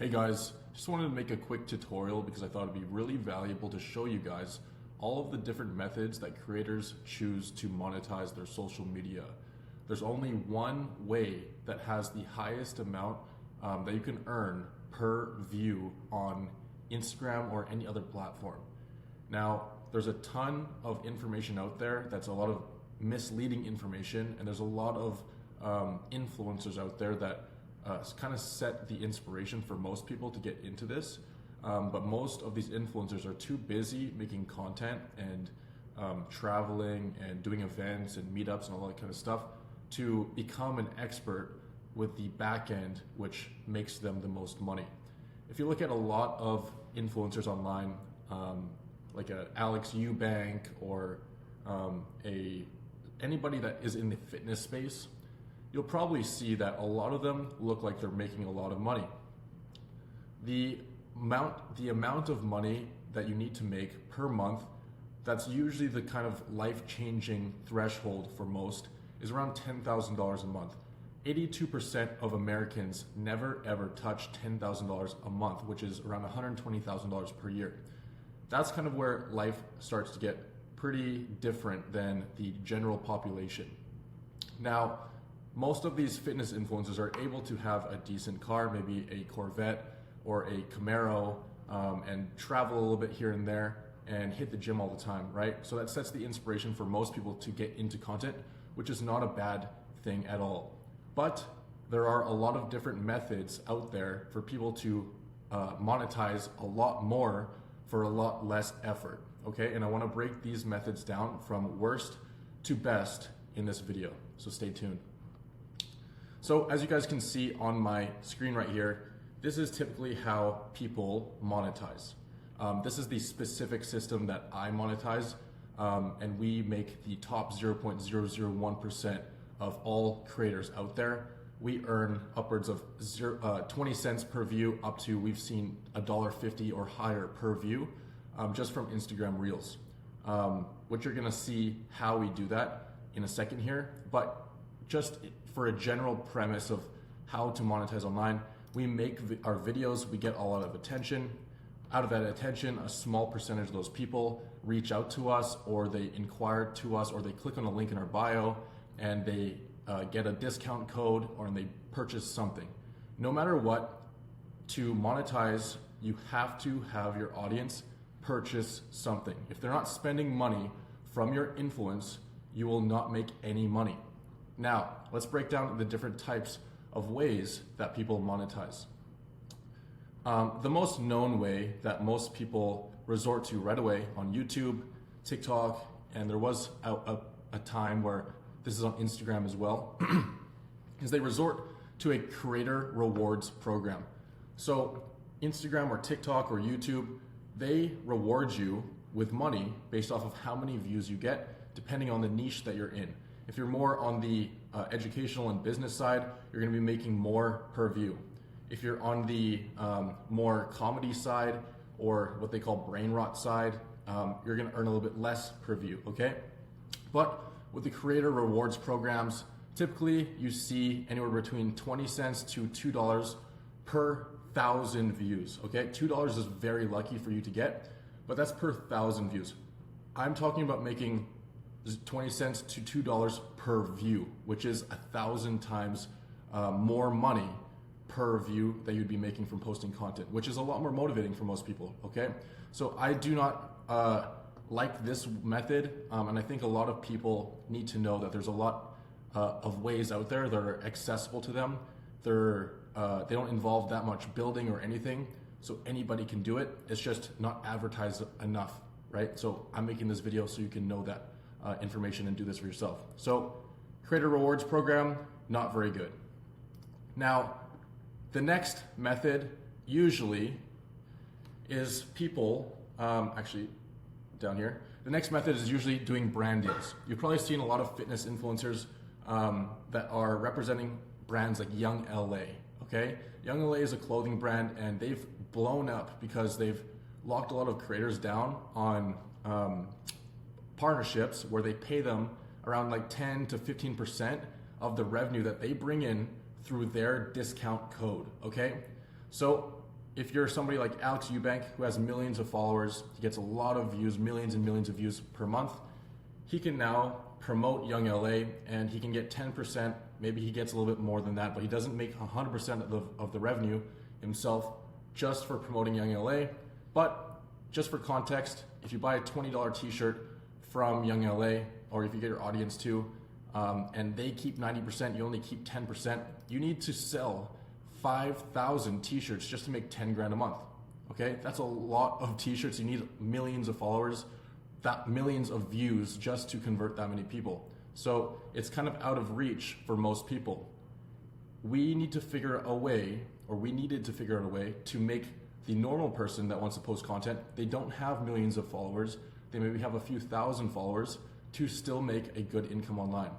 Hey guys, just wanted to make a quick tutorial because I thought it'd be really valuable to show you guys all of the different methods that creators choose to monetize their social media. There's only one way that has the highest amount that you can earn per view on Instagram or any other platform. Now, there's a ton of information out there that's a lot of misleading information, and there's a lot of influencers out there that kind of set the inspiration for most people to get into this. But most of these influencers are too busy making content and traveling and doing events and meetups and all that kind of stuff to become an expert with the back end, which makes them the most money. If you look at a lot of influencers online, like a Alex Eubank or anybody that is in the fitness space, you'll probably see that a lot of them look like they're making a lot of money. The amount of money that you need to make per month, that's usually the kind of life-changing threshold for most, is around $10,000 a month. 82% of Americans never ever touch $10,000 a month, which is around $120,000 per year. That's kind of where life starts to get pretty different than the general population. Now, most of these fitness influencers are able to have a decent car, maybe a Corvette or a Camaro, and travel a little bit here and there and hit the gym all the time, right? So that sets the inspiration for most people to get into content, which is not a bad thing at all. But there are a lot of different methods out there for people to monetize a lot more for a lot less effort, okay? And I wanna break these methods down from worst to best in this video, so stay tuned. So as you guys can see on my screen right here, this is typically how people monetize. This is the specific system that I monetize, and we make the top 0.001% of all creators out there. We earn upwards of 20 cents per view up to, we've seen $1.50 or higher per view, just from Instagram Reels. Which you're gonna see how we do that in a second here, but just for a general premise of how to monetize online, we make our videos, we get a lot of attention. Out of that attention, a small percentage of those people reach out to us, or they inquire to us, or they click on a link in our bio and they get a discount code, or they purchase something. No matter what, to monetize, you have to have your audience purchase something. If they're not spending money from your influence, you will not make any money. Now, let's break down the different types of ways that people monetize. The most known way that most people resort to right away on YouTube, TikTok, and there was a time where this is on Instagram as well, is they resort to a creator rewards program. So Instagram or TikTok or YouTube, they reward you with money based off of how many views you get, depending on the niche that you're in. If you're more on the educational and business side, you're gonna be making more per view. If you're on the more comedy side, or what they call brain rot side, you're gonna earn a little bit less per view, okay? But with the creator rewards programs, typically you see anywhere between 20 cents to $2 per 1,000 views, okay? $2 is very lucky for you to get, but that's per 1,000 views. I'm talking about making 20 cents to $2 per view, which is 1,000 times more money per view that you'd be making from posting content, which is a lot more motivating for most people, okay? So I do not like this method, and I think a lot of people need to know that there's a lot of ways out there that are accessible to them. They don't involve that much building or anything, so anybody can do it. It's just not advertised enough, right? So I'm making this video so you can know that information and do this for yourself. So creator rewards program, not very good. Now, the next method usually is people, actually down here, the next method is usually doing brand deals. You've probably seen a lot of fitness influencers that are representing brands like Young LA, okay? Young LA is a clothing brand, and they've blown up because they've locked a lot of creators down on partnerships where they pay them around like 10 to 15% of the revenue that they bring in through their discount code, okay? So if you're somebody like Alex Eubank, who has millions of followers, he gets a lot of views, millions and millions of views per month, he can now promote Young LA and he can get 10%, maybe he gets a little bit more than that, but he doesn't make 100% of the revenue himself just for promoting Young LA. But just for context, if you buy a $20 t-shirt from Young LA, or if you get your audience too, and they keep 90%, you only keep 10%, you need to sell 5,000 t-shirts just to make 10 grand a month. Okay, that's a lot of t-shirts. You need millions of followers, that millions of views just to convert that many people. So it's kind of out of reach for most people. We need to figure a way, or we needed to figure out a way to make the normal person that wants to post content, they don't have millions of followers, they maybe have a few thousand followers, to still make a good income online.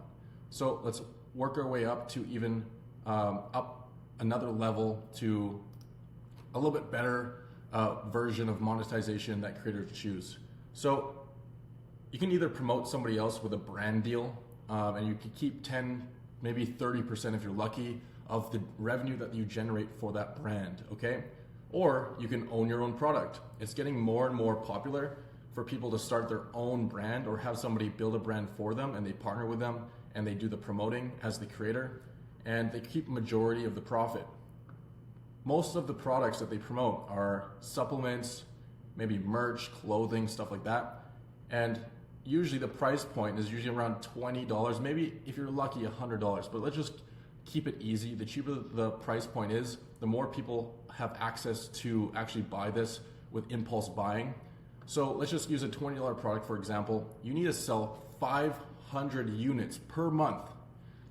So let's work our way up to even up another level to a little bit better version of monetization that creators choose. So you can either promote somebody else with a brand deal, and you can keep 10, maybe 30% if you're lucky of the revenue that you generate for that brand, okay? Or you can own your own product. It's getting more and more popular for people to start their own brand or have somebody build a brand for them and they partner with them and they do the promoting as the creator and they keep majority of the profit. Most of the products that they promote are supplements, maybe merch, clothing, stuff like that. And usually the price point is usually around $20, maybe if you're lucky $100, but let's just keep it easy. The cheaper the price point is, the more people have access to actually buy this with impulse buying. So let's just use a $20 product, for example. You need to sell 500 units per month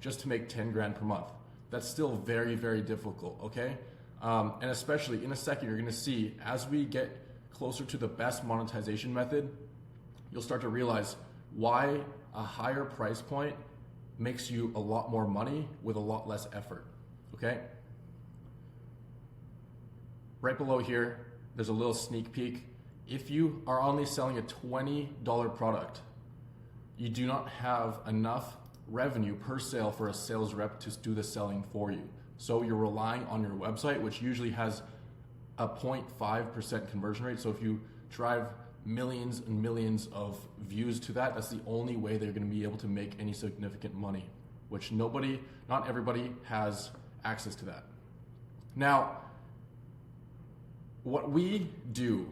just to make 10 grand per month. That's still very, very difficult, okay? And especially in a second, you're gonna see as we get closer to the best monetization method, you'll start to realize why a higher price point makes you a lot more money with a lot less effort, okay? Right below here, there's a little sneak peek. If you are only selling a $20 product, you do not have enough revenue per sale for a sales rep to do the selling for you. So you're relying on your website, which usually has a 0.5% conversion rate. So if you drive millions and millions of views to that, that's the only way they're going to be able to make any significant money, which not everybody has access to that. Now, what we do,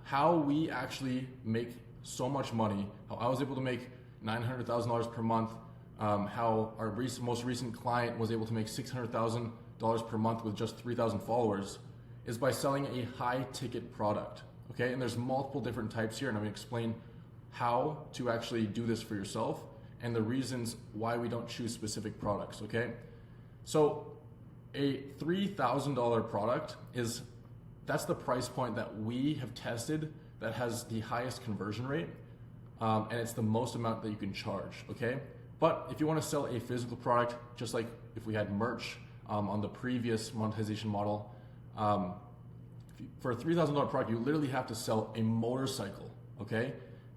how we actually make so much money, how I was able to make $900,000 per month, how our most recent client was able to make $600,000 per month with just 3,000 followers, is by selling a high ticket product. Okay, and there's multiple different types here, and I'm going to explain how to actually do this for yourself and the reasons why we don't choose specific products. Okay, so a $3,000 product that's the price point that we have tested that has the highest conversion rate, and it's the most amount that you can charge. Okay, but if you want to sell a physical product, just like if we had merch on the previous monetization model. For a $3,000 product, you literally have to sell a motorcycle, okay?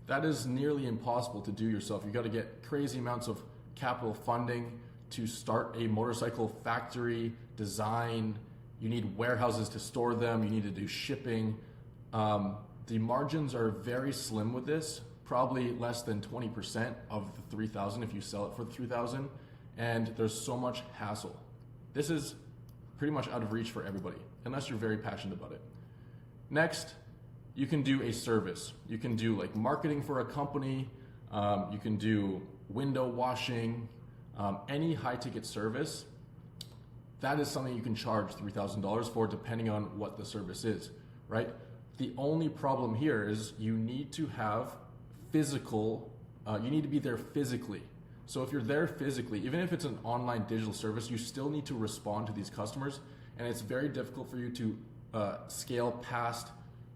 That is nearly impossible to do yourself. You got to get crazy amounts of capital funding to start a motorcycle factory, design. You need warehouses to store them. You need to do shipping. The margins are very slim with this, probably less than 20% of the 3,000 if you sell it for 3,000, and there's so much hassle. This is pretty much out of reach for everybody, unless you're very passionate about it. Next, you can do a service. You can do like marketing for a company. You can do window washing, any high ticket service. That is something you can charge $3,000 for depending on what the service is, right? The only problem here is you need to have you need to be there physically. So if you're there physically, even if it's an online digital service, you still need to respond to these customers, and it's very difficult for you to scale past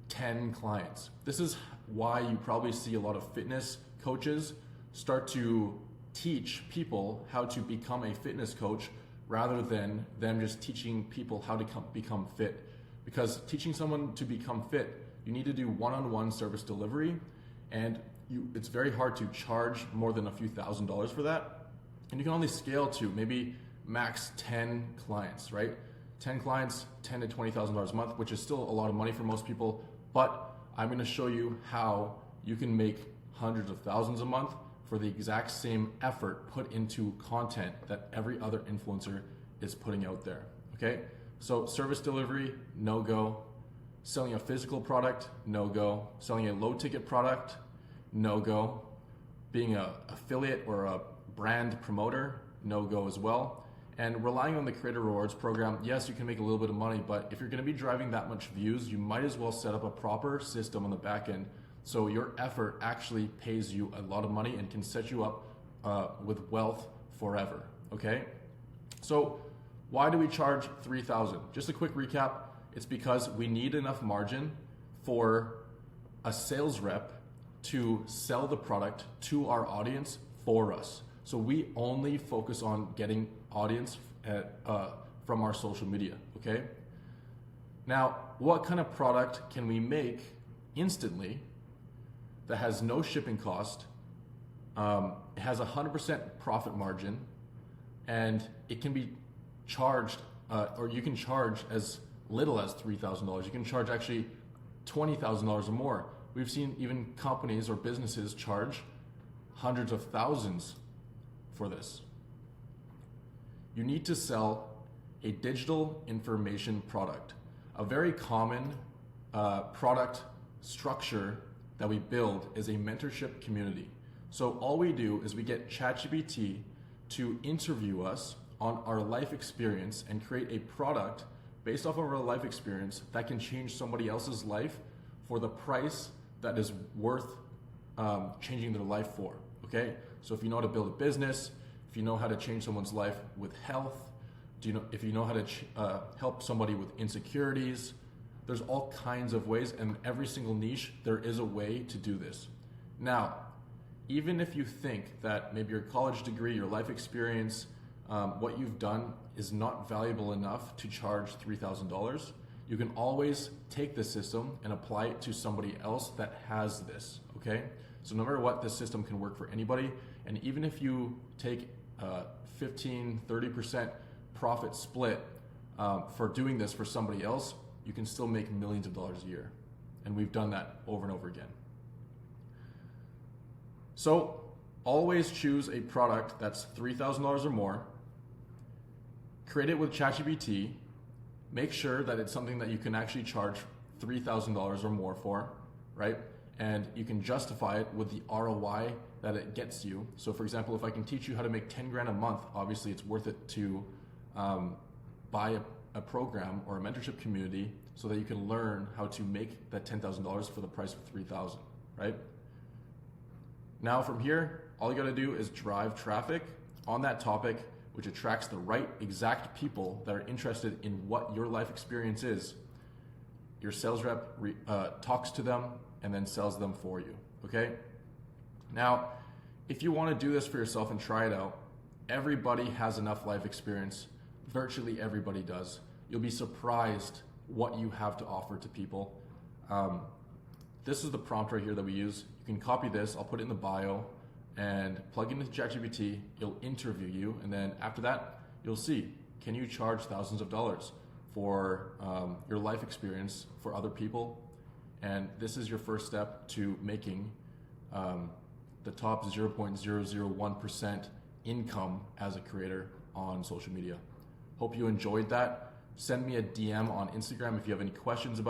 10 clients. This is why you probably see a lot of fitness coaches start to teach people how to become a fitness coach rather than them just teaching people how to become fit. Because teaching someone to become fit, you need to do one-on-one service delivery, and it's very hard to charge more than a few $1,000s for that. And you can only scale to maybe max 10 clients, right? 10 clients, $10,000 to $20,000 a month, which is still a lot of money for most people, but I'm going to show you how you can make hundreds of thousands a month for the exact same effort put into content that every other influencer is putting out there. Okay, so service delivery, no go. Selling a physical product, no go. Selling a low ticket product, no go. Being an affiliate or a brand promoter, no go as well. And relying on the Creator Rewards program, yes, you can make a little bit of money, but if you're going to be driving that much views, you might as well set up a proper system on the back end so your effort actually pays you a lot of money and can set you up with wealth forever. Okay, so why do we charge $3,000? Just a quick recap. It's because we need enough margin for a sales rep to sell the product to our audience for us. So we only focus on getting audience from our social media, okay? Now, what kind of product can we make instantly that has no shipping cost, it has 100% profit margin, and it can be charged, or you can charge as little as $3,000. You can charge actually $20,000 or more. We've seen even companies or businesses charge hundreds of thousands for this. You need to sell a digital information product. A very common product structure that we build is a mentorship community. So all we do is we get ChatGPT to interview us on our life experience and create a product based off of our life experience that can change somebody else's life for the price that is worth changing their life for, okay? So if you know how to build a business, if you know how to change someone's life with health, if you know how to help somebody with insecurities, there's all kinds of ways, and every single niche, there is a way to do this. Now, even if you think that maybe your college degree, your life experience, what you've done is not valuable enough to charge $3,000, you can always take this system and apply it to somebody else that has this, okay? So no matter what, this system can work for anybody, and even if you take 15, 30% profit split for doing this for somebody else, you can still make millions of dollars a year. And we've done that over and over again. So always choose a product that's $3,000 or more, create it with ChatGPT, make sure that it's something that you can actually charge $3,000 or more for, right? And you can justify it with the ROI that it gets you. So for example, if I can teach you how to make 10 grand a month, obviously it's worth it to buy a program or a mentorship community so that you can learn how to make that $10,000 for the price of $3,000, right? Now from here, all you gotta do is drive traffic on that topic, which attracts the right exact people that are interested in what your life experience is. Your sales rep talks to them and then sells them for you, okay? Now, if you wanna do this for yourself and try it out, everybody has enough life experience. Virtually everybody does. You'll be surprised what you have to offer to people. This is the prompt right here that we use. You can copy this, I'll put it in the bio, and plug into ChatGPT, it'll interview you, and then after that, you'll see, can you charge thousands of dollars for your life experience for other people? And this is your first step to making the top 0.001% income as a creator on social media. Hope you enjoyed that. Send me a DM on Instagram if you have any questions about